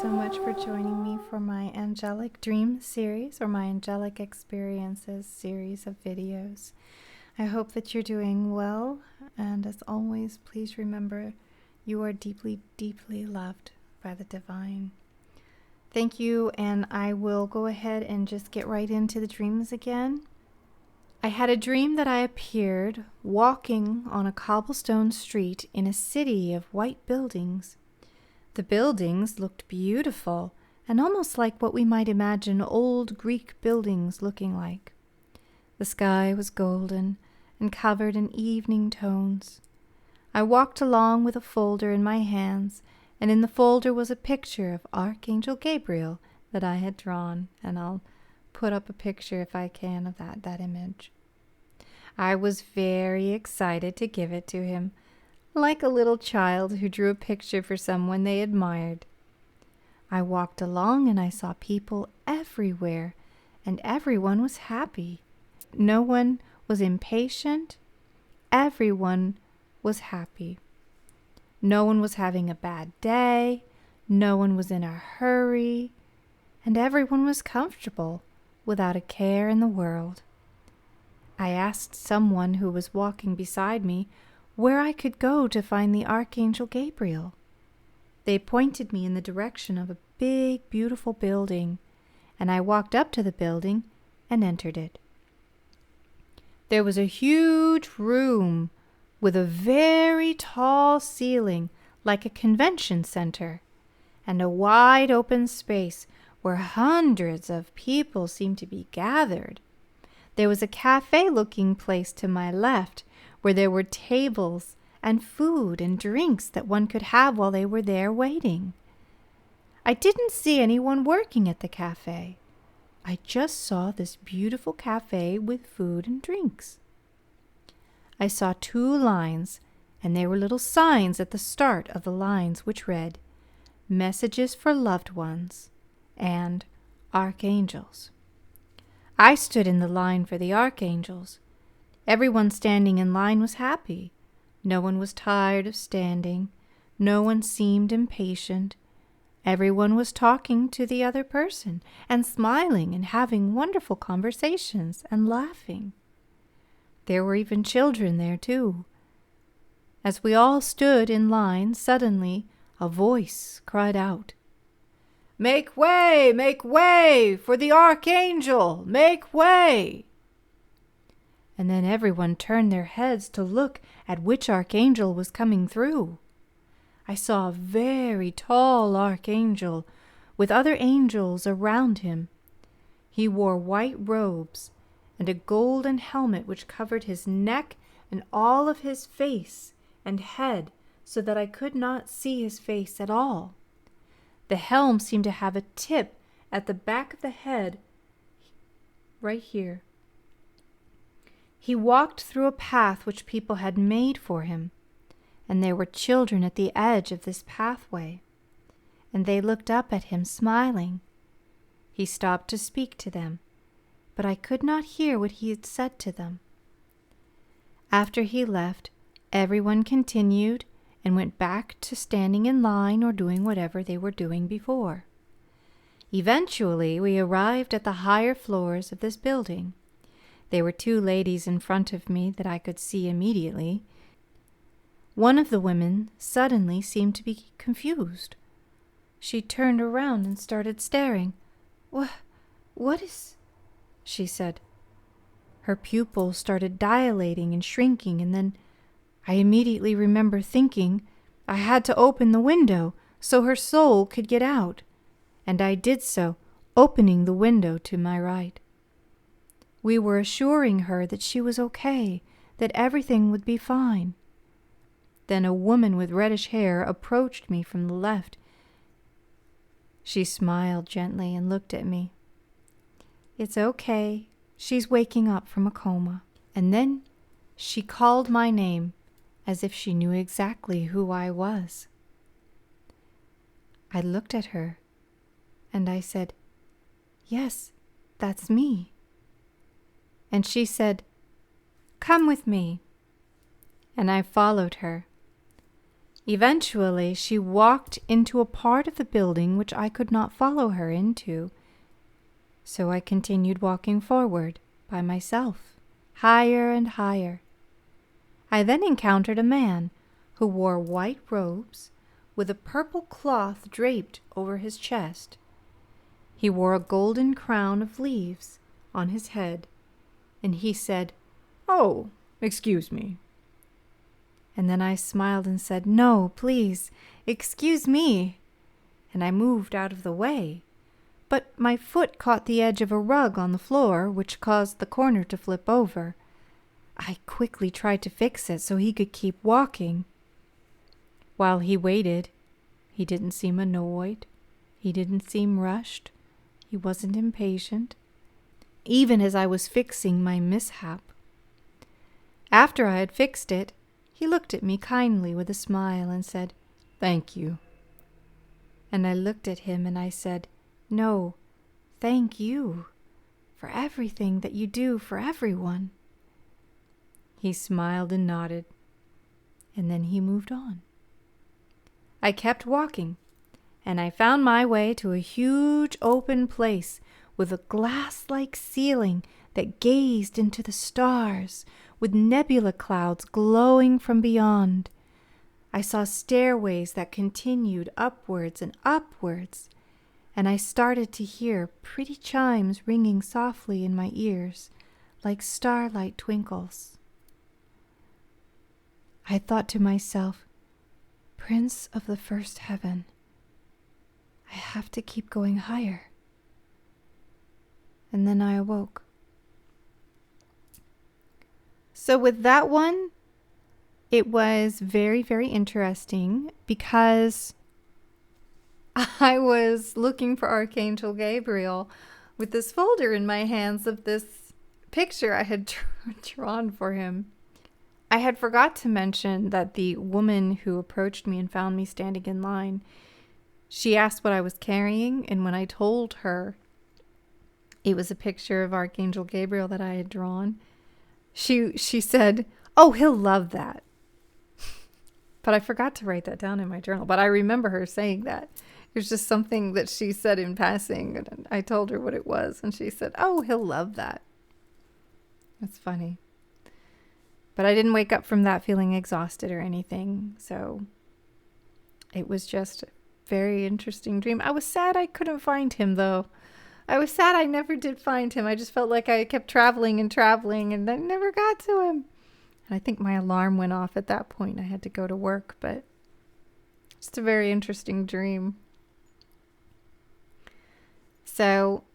so much for joining me for my Angelic Dream series or my Angelic Experiences series of videos. I hope that you're doing well, and as always, please remember you are deeply, deeply loved by the divine. Thank you, and I will go ahead and just get right into the dreams again. I had a dream that I appeared walking on a cobblestone street in a city of white buildings. The buildings looked beautiful and almost like what we might imagine old Greek buildings looking like. The sky was golden and covered in evening tones. I walked along with a folder in my hands, and in the folder was a picture of Archangel Gabriel that I had drawn, and I'll put up a picture if I can of that image. I was very excited to give it to him, like a little child who drew a picture for someone they admired. I walked along and I saw people everywhere, and everyone was happy. No one was impatient. Everyone was happy. No one was having a bad day. No one was in a hurry. And everyone was comfortable, without a care in the world. I asked someone who was walking beside me where I could go to find the Archangel Gabriel. They pointed me in the direction of a big, beautiful building, and I walked up to the building and entered it. There was a huge room with a very tall ceiling, like a convention center, and a wide open space where hundreds of people seemed to be gathered. There was a cafe-looking place to my left, where there were tables and food and drinks that one could have while they were there waiting. I didn't see anyone working at the cafe. I just saw this beautiful cafe with food and drinks. I saw 2 lines, and there were little signs at the start of the lines which read, "Messages for loved ones," and "Archangels." I stood in the line for the archangels. Everyone standing in line was happy. No one was tired of standing. No one seemed impatient. Everyone was talking to the other person and smiling and having wonderful conversations and laughing. There were even children there too. As we all stood in line, suddenly a voice cried out, make way for the Archangel! Make way!" And then everyone turned their heads to look at which archangel was coming through. I saw a very tall archangel with other angels around him. He wore white robes and a golden helmet which covered his neck and all of his face and head so that I could not see his face at all. The helm seemed to have a tip at the back of the head, right here. He walked through a path which people had made for him, and there were children at the edge of this pathway, and they looked up at him smiling. He stopped to speak to them, but I could not hear what he had said to them. After he left, everyone continued and went back to standing in line or doing whatever they were doing before. Eventually, we arrived at the higher floors of this building. There were 2 ladies in front of me that I could see immediately. One of the women suddenly seemed to be confused. She turned around and started staring. What is—" she said. Her pupils started dilating and shrinking, and then I immediately remember thinking I had to open the window so her soul could get out, and I did so, opening the window to my right. We were assuring her that she was okay, that everything would be fine. Then a woman with reddish hair approached me from the left. She smiled gently and looked at me. "It's okay. She's waking up from a coma." And then she called my name as if she knew exactly who I was. I looked at her and I said, "Yes, that's me." And she said, "Come with me." And I followed her. Eventually, she walked into a part of the building which I could not follow her into, so I continued walking forward by myself, higher and higher. I then encountered a man who wore white robes with a purple cloth draped over his chest. He wore a golden crown of leaves on his head, and he said, "Oh, excuse me." And then I smiled and said, "No, please, excuse me." And I moved out of the way. But my foot caught the edge of a rug on the floor, which caused the corner to flip over. I quickly tried to fix it so he could keep walking. While he waited, he didn't seem annoyed. He didn't seem rushed. He wasn't impatient, even as I was fixing my mishap. After I had fixed it, he looked at me kindly with a smile and said, "Thank you." And I looked at him and I said, "No, thank you for everything that you do for everyone." He smiled and nodded, and then he moved on. I kept walking, and I found my way to a huge open place with a glass-like ceiling that gazed into the stars, with nebula clouds glowing from beyond. I saw stairways that continued upwards and upwards, and I started to hear pretty chimes ringing softly in my ears, like starlight twinkles. I thought to myself, "Prince of the first heaven, I have to keep going higher." And then I awoke. So with that one, it was very, very interesting because I was looking for Archangel Gabriel with this folder in my hands of this picture I had drawn for him. I had forgot to mention that the woman who approached me and found me standing in line, she asked what I was carrying, and when I told her it was a picture of Archangel Gabriel that I had drawn, she said, "Oh, he'll love that." But I forgot to write that down in my journal, but I remember her saying that. It was just something that she said in passing, and I told her what it was, and she said, "Oh, he'll love that." That's funny. But I didn't wake up from that feeling exhausted or anything, so it was just a very interesting dream. I was sad I couldn't find him, though. I was sad I never did find him. I just felt like I kept traveling and traveling, and I never got to him. And I think my alarm went off at that point. I had to go to work, but just a very interesting dream. So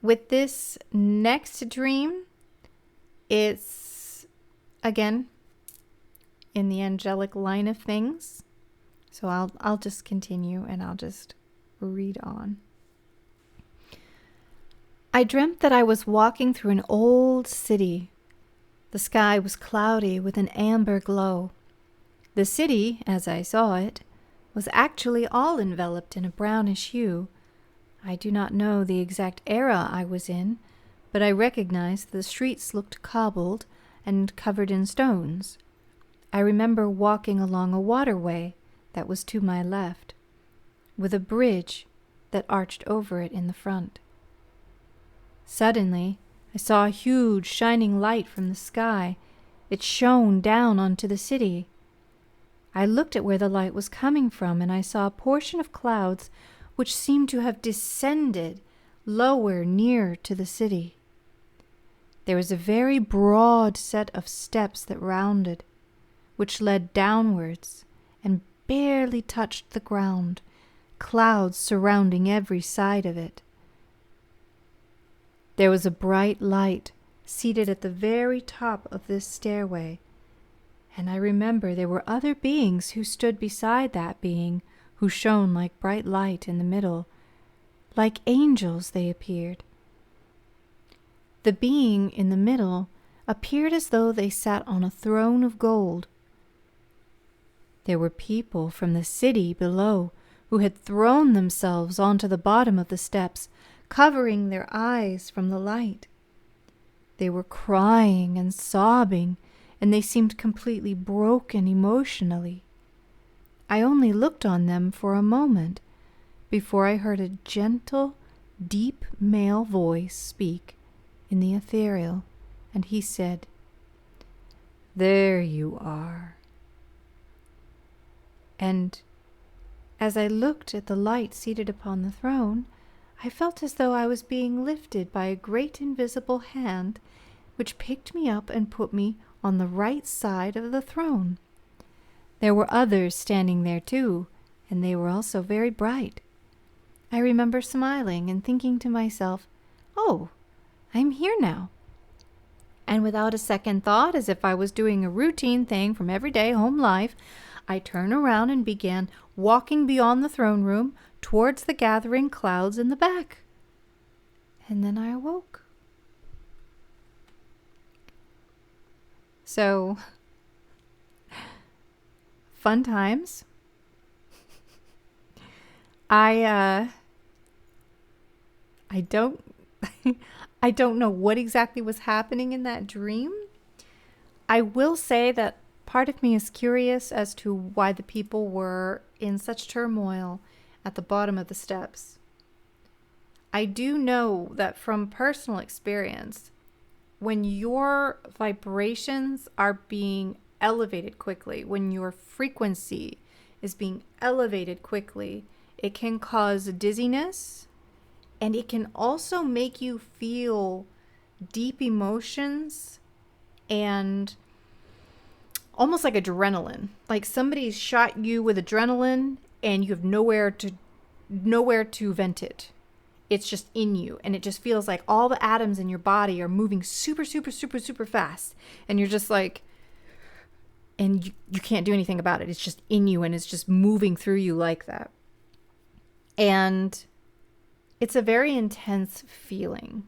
with this next dream, it's, again, in the angelic line of things. So I'll just continue and I'll just read on. I dreamt that I was walking through an old city. The sky was cloudy with an amber glow. The city, as I saw it, was actually all enveloped in a brownish hue. I do not know the exact era I was in, but I recognized the streets looked cobbled and covered in stones. I remember walking along a waterway that was to my left, with a bridge that arched over it in the front. Suddenly, I saw a huge shining light from the sky. It shone down onto the city. I looked at where the light was coming from, and I saw a portion of clouds which seemed to have descended lower near to the city. There was a very broad set of steps that rounded, which led downwards and barely touched the ground, clouds surrounding every side of it. There was a bright light seated at the very top of this stairway, and I remember there were other beings who stood beside that being who shone like bright light in the middle. Like angels they appeared. The being in the middle appeared as though they sat on a throne of gold. There were people from the city below who had thrown themselves onto the bottom of the steps, covering their eyes from the light. They were crying and sobbing, and they seemed completely broken emotionally. I only looked on them for a moment before I heard a gentle, deep male voice speak in the ethereal, and he said, "There you are." And as I looked at the light seated upon the throne, I felt as though I was being lifted by a great invisible hand, which picked me up and put me on the right side of the throne. There were others standing there too, and they were also very bright. I remember smiling and thinking to myself, "Oh, I'm here now." And without a second thought, as if I was doing a routine thing from everyday home life, I turned around and began walking beyond the throne room towards the gathering clouds in the back. And then I awoke. So, fun times. I don't I don't know what exactly was happening in that dream. I will say that part of me is curious as to why the people were in such turmoil at the bottom of the steps. I do know that from personal experience, when your vibrations are being elevated quickly, when your frequency is being elevated quickly, it can cause dizziness, and it can also make you feel deep emotions and almost like adrenaline. Like somebody's shot you with adrenaline and you have nowhere to vent it. It's just in you, and it just feels like all the atoms in your body are moving super, super, super, super fast. And you're just like, and you can't do anything about it. It's just in you, and it's just moving through you like that. And it's a very intense feeling.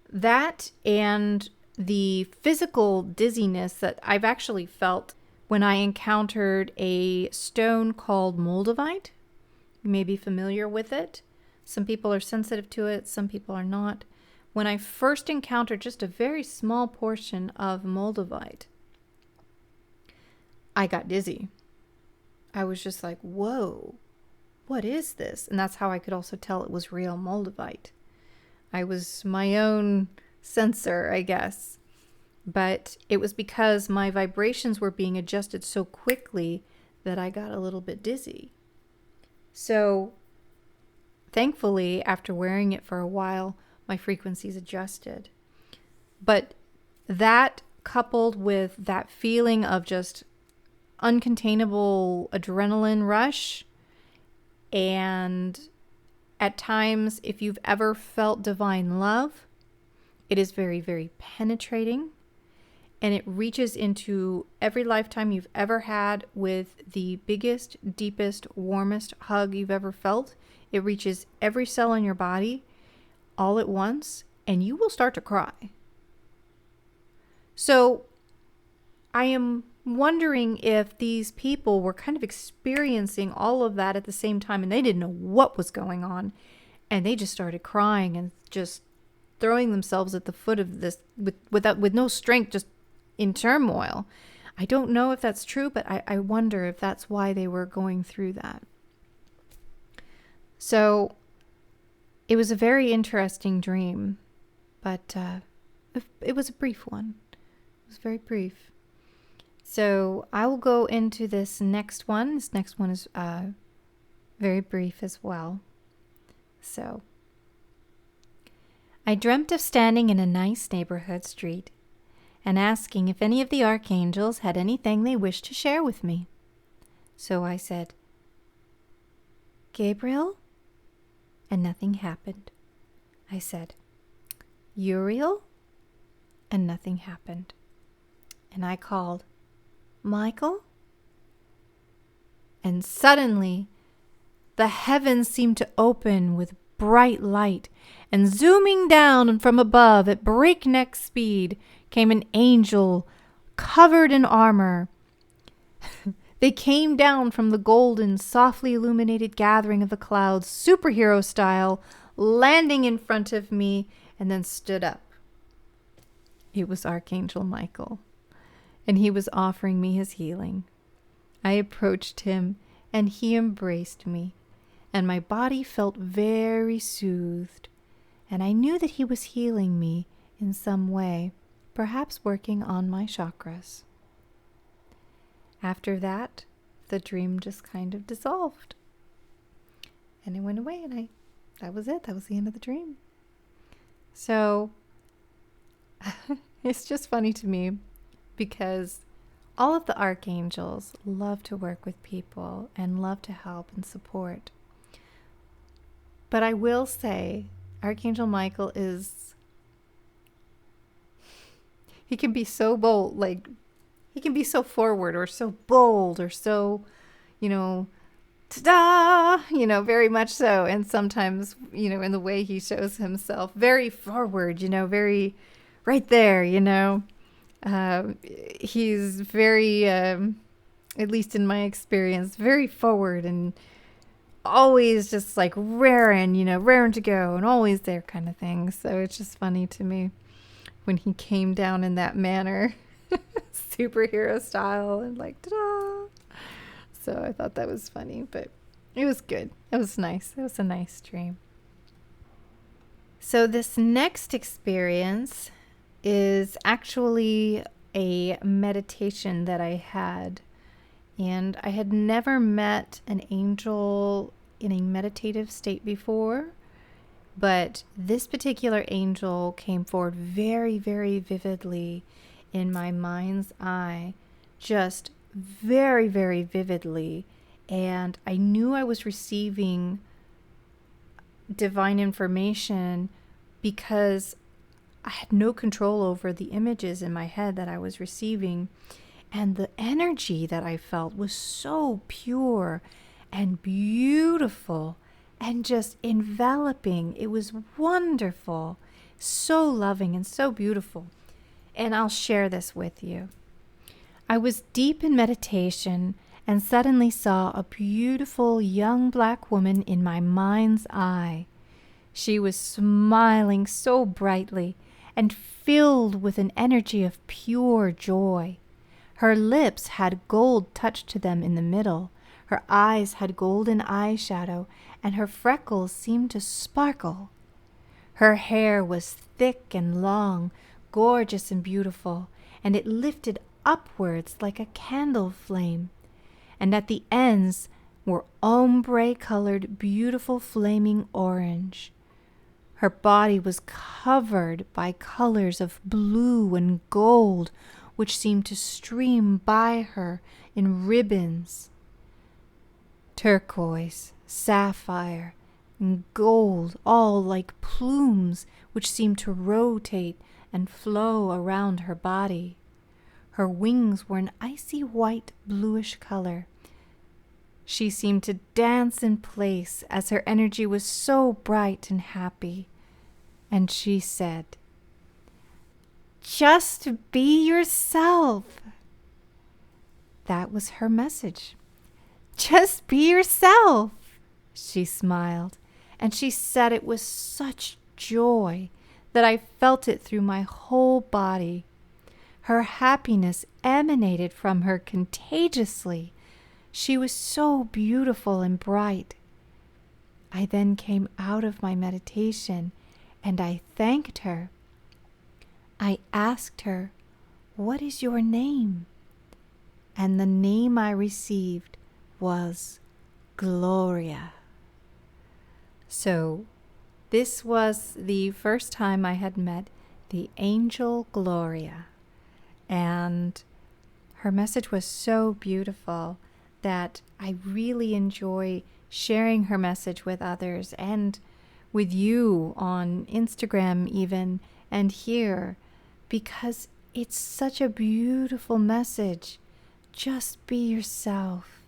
That and the physical dizziness that I've actually felt when I encountered a stone called moldavite. You may be familiar with it. Some people are sensitive to it, some people are not. When I first encountered just a very small portion of moldavite, I got dizzy. I was just like, whoa, what is this? And that's how I could also tell it was real moldavite. I was my own sensor, I guess. But it was because my vibrations were being adjusted so quickly that I got a little bit dizzy. So thankfully, after wearing it for a while, my frequencies adjusted. But that coupled with that feeling of just uncontainable adrenaline rush, and at times, if you've ever felt divine love, it is very, very penetrating, and it reaches into every lifetime you've ever had with the biggest, deepest, warmest hug you've ever felt. It reaches every cell in your body all at once, and you will start to cry. So I am wondering if these people were kind of experiencing all of that at the same time, and they didn't know what was going on, and they just started crying and just throwing themselves at the foot of this with no strength, just in turmoil. I don't know if that's true, but I wonder if that's why they were going through that. So it was a very interesting dream, but it was a brief one. It was very brief. So I will go into this next one. This next one is very brief as well. So I dreamt of standing in a nice neighborhood street and asking if any of the archangels had anything they wished to share with me. So I said, "Gabriel?" And nothing happened. I said, "Uriel?" And nothing happened. And I called, "Michael?" And suddenly, the heavens seemed to open with bright light, and zooming down from above at breakneck speed came an angel covered in armor. They came down from the golden, softly illuminated gathering of the clouds, superhero style, landing in front of me, and then stood up. It was Archangel Michael, and he was offering me his healing. I approached him, and he embraced me, and my body felt very soothed, and I knew that he was healing me in some way, perhaps working on my chakras. After that, the dream just kind of dissolved, and it went away, and that was it. That was the end of the dream. So it's just funny to me because all of the archangels love to work with people and love to help and support. But I will say, Archangel Michael he can be so bold, he can be so forward or so bold or so, ta-da, very much so. And sometimes, in the way he shows himself, very forward, very right there, he's very, at least in my experience, very forward and always just like raring to go and always there kind of thing. So it's just funny to me when he came down in that manner, superhero style and like, ta-da. So I thought that was funny, but it was good. It was nice. It was a nice dream. So this next experience is actually a meditation that I had. And I had never met an angel in a meditative state before, but this particular angel came forward very, very vividly in my mind's eye, just very, very vividly. And I knew I was receiving divine information because I had no control over the images in my head that I was receiving. And the energy that I felt was so pure and beautiful and just enveloping. It was wonderful, so loving and so beautiful. And I'll share this with you. I was deep in meditation and suddenly saw a beautiful young black woman in my mind's eye. She was smiling so brightly and filled with an energy of pure joy. Her lips had gold touched to them in the middle. Her eyes had golden eyeshadow, and her freckles seemed to sparkle. Her hair was thick and long, gorgeous and beautiful, and it lifted upwards like a candle flame. And at the ends were ombre-colored, beautiful flaming orange. Her body was covered by colors of blue and gold, which seemed to stream by her in ribbons. Turquoise, sapphire, and gold, all like plumes which seemed to rotate and flow around her body. Her wings were an icy white bluish color. She seemed to dance in place as her energy was so bright and happy. And she said, "Just be yourself." That was her message. Just be yourself. She smiled, and she said it with such joy that I felt it through my whole body. Her happiness emanated from her contagiously. She was so beautiful and bright. I then came out of my meditation, and I thanked her. I asked her, "What is your name?" And the name I received was Gloria. So this was the first time I had met the angel Gloria. And her message was so beautiful that I really enjoy sharing her message with others and with you on Instagram even and here, because it's such a beautiful message. Just be yourself.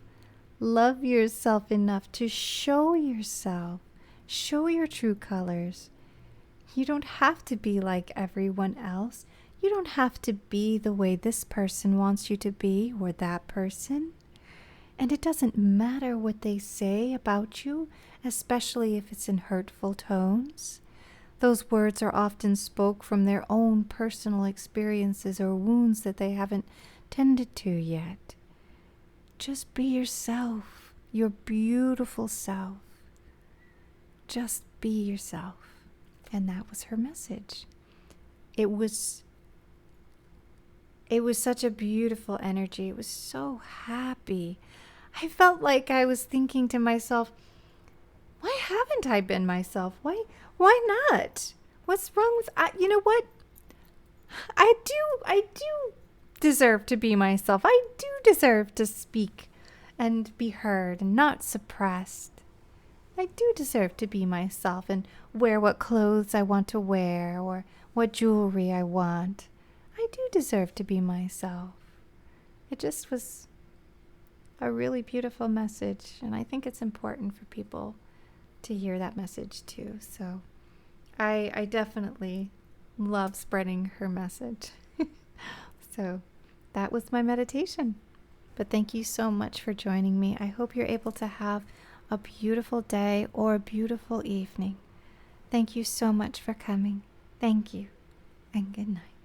Love yourself enough to show yourself. Show your true colors. You don't have to be like everyone else. You don't have to be the way this person wants you to be or that person. And it doesn't matter what they say about you, especially if it's in hurtful tones. Those words are often spoke from their own personal experiences or wounds that they haven't tended to yet. just be yourself, your beautiful self. Just be yourself. And that was her message. It was such a beautiful energy. It was so happy. I felt like I was thinking to myself, why haven't I been myself? Why not? What's wrong with you know what? I do deserve to be myself. I do deserve to speak and be heard and not suppressed. I do deserve to be myself and wear what clothes I want to wear or what jewelry I want. I do deserve to be myself. It just was a really beautiful message, and I think it's important for people to hear that message too. So I definitely love spreading her message. So that was my meditation. But thank you so much for joining me. I hope you're able to have a beautiful day or a beautiful evening. Thank you so much for coming. Thank you, and good night.